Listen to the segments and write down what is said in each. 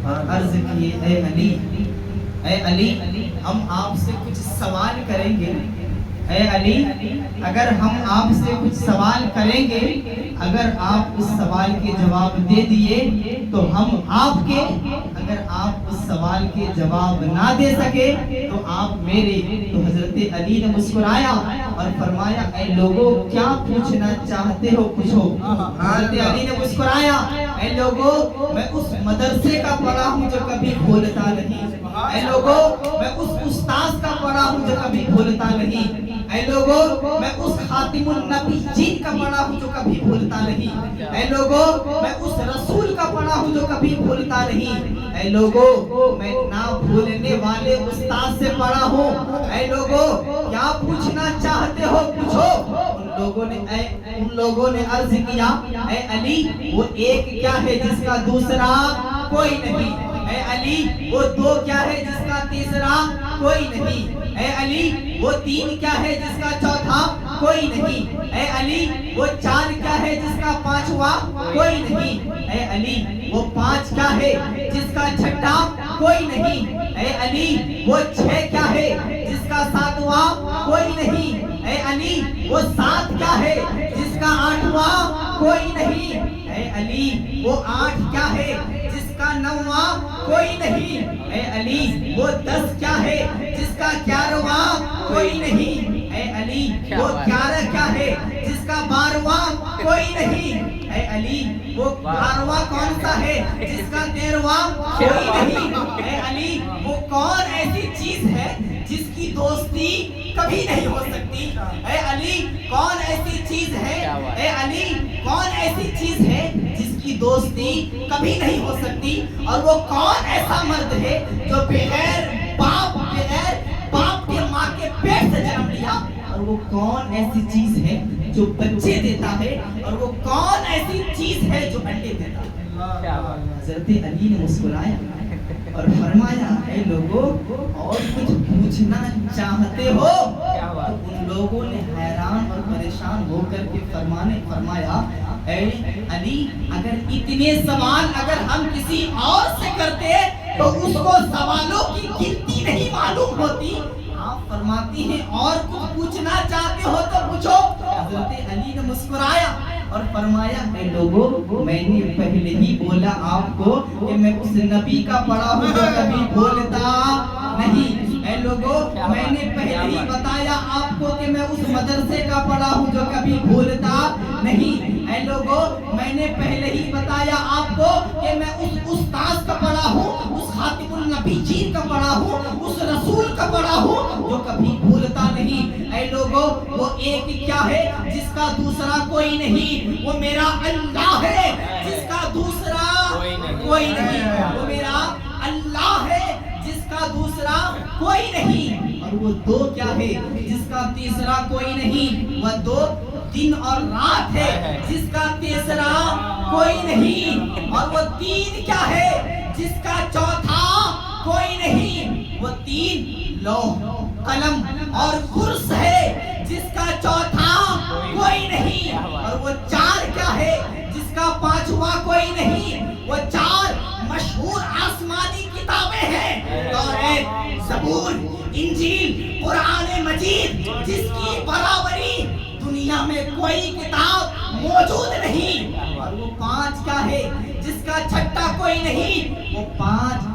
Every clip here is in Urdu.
اور عرض کیے اے علی ہم آپ سے کچھ سوال کریں گے. اے علی اگر ہم آپ سے کچھ سوال کریں گے, اگر آپ اس سوال کے جواب دے دیے تو ہم آپ کے, اگر آپ اس سوال کے جواب نہ دے سکے تو آپ میرے. تو حضرت علی نے مسکرایا اور فرمایا اے لوگوں کیا پوچھنا چاہتے ہو پوچھو. حضرت علی نے مسکرایا اے لوگوں میں اس مدرسے کا پڑھا ہوں جو کبھی بھولتا نہیں. اے لوگوں میں اس استاذ کا پڑھا ہوں جو کبھی بھولتا نہیں. اے لوگوں میں اس خاتم النبی جین کا پڑھا ہوں جو کبھی بھولتا نہیں. اے لوگوں میں اس رسول کا پڑھا ہوں جو کبھی بھولتا نہیں. اے لوگوں میں نہ بھولنے والے استاد سے پڑھا ہوں. اے لوگوں کیا پوچھنا چاہتے ہو پوچھو. ان لوگوں نے عرض کیا اے علی وہ ایک کیا ہے جس کا دوسرا کوئی نہیں. اے علی وہ دو کیا ہے جس کا تیسرا کوئی نہیں. اے علی وہ تین کیا ہے جس کا چوتھا کوئی نہیں. اے علی وہ چار کیا ہے جس کا پانچواں کوئی نہیں. اے علی وہ پانچ کیا ہے جس کا چھٹا کوئی نہیں. اے علی وہ چھ کیا ہے جس کا ساتواں کوئی نہیں. اے علی وہ سات کیا ہے جس کا آٹھواں کوئی نہیں. اے علی وہ آٹھ کیا ہے جس کا نواں کوئی نہیں. اے علی وہ 10 کیا ہے جس کا 11واں کوئی نہیں. اے علی وہ 11 کیا ہے جس کا 12واں کوئی نہیں. اے علی وہ 12واں کون سا ہے جس کا 13واں کوئی نہیں. اے علی وہ کون ایسی چیز ہے جس کی دوستی کبھی نہیں ہو سکتی. اے علی کون ایسی چیز ہے, اے علی کون ایسی چیز ہے جس کی دوستی کبھی نہیں ہو سکتی. اور وہ کون ایسا مرد ہے جو بغیر باپ کے ماں کے پیٹ سے جنم لیا. اور وہ کون ایسی چیز ہے جو بچے دیتا ہے, اور وہ کون ایسی چیز ہے جو انڈے دیتا ہے. حضرت علی نے مسکرایا اور فرمایا اے لوگوں اور کچھ پوچھنا چاہتے ہو. تو ان لوگوں نے حیران اور پریشان ہو کر کے فرمایا اے علی اگر اتنے سوال اگر ہم کسی اور سے کرتے تو اس کو سوالوں کی گنتی نہیں معلوم ہوتی. آپ فرماتی ہیں اور کچھ پوچھنا چاہتے ہو تو پوچھو. حضرت علی نے مسکرایا اور فرمایا اے لوگوں میں نے پہلے ہی بولا آپ کو کہ میں اس نبی کا پڑھا ہوں جو کبھی بھولتا نہیں. اے لوگوں میں نے پہلے ہی بتایا آپ کو کہ میں اس مدرسے کا پڑھا ہوں جو کبھی بھولتا نہیں. اے لوگوں میں نے پہلے ہی بتایا آپ کو کہ میں اس استاذ کا پڑھا ہوں, اس خاتم النبی جین کا پڑھا ہوں, اس رسول کا پڑھا ہوں جو کبھی بھولتا نہیں. اے لوگوں وہ ایک کیا ہے جس کا دوسرا کوئی نہیں, وہ میرا اللہ ہے جس کا دوسرا کوئی نہیں. وہ میرا اللہ ہے جس کا دوسرا کوئی نہیں. اور وہ دو کیا ہے جس کا تیسرا کوئی نہیں. وہ دو دن اور رات ہے جس کا تیسرا کوئی نہیں. اور وہ تین کیا ہے جس کا چوتھا کوئی نہیں. وہ تین لوح قلم اور کرس ہے جس کا چوتھا کوئی نہیں. اور وہ چار کیا ہے جس کا پانچواں کوئی نہیں. وہ چار مشہور آسمانی کتابیں ہیں, توریت, زبور, انجیل, قرآن مجید, جس کی برابری دنیا میں کوئی کتاب موجود نہیں. اور وہ پانچ کیا ہے جس کا چھٹا کوئی نہیں. وہ پانچ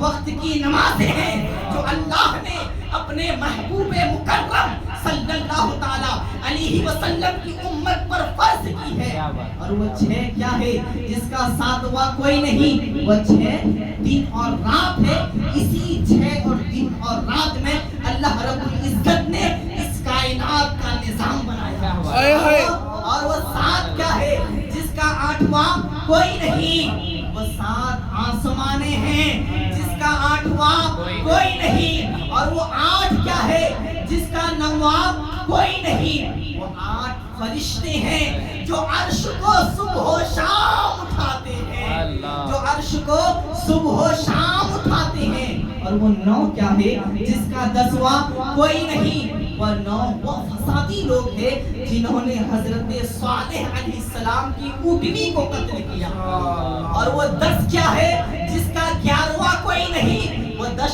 وقت کی نمازیں ہیں جو اللہ نے اپنے محبوب مکرم صلی اللہ تعالی علیہ وسلم کی امت پر فرض کی ہے. اور وہ 6 کیا ہے جس کا 7واں کوئی نہیں. وہ 6 دن اور رات ہے. اسی 6 اور دن اور رات میں اللہ رب العزت نے اس کائنات کا نظام بنایا. اور وہ 7 کیا ہے جس کا 8واں کوئی نہیں. وہ 7 آسمانے ہیں جس کا 8واں کوئی نہیں. اور وہ 8 کیا ہے جس کا 9واں کوئی نہیں. وہ 8 فرشتے ہیں جو عرش کو صبح و شام اٹھاتے ہیں, جو عرش کو صبح و شام اٹھاتے ہیں. اور وہ 9 کیا ہے جس کا 10واں کوئی نہیں. وہ 9 وہ فسادی لوگ ہیں جنہوں نے حضرت صالح علیہ السلام کی اونٹنی کو قتل کیا. اور وہ 10 کیا ہے جس کا 10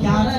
11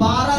12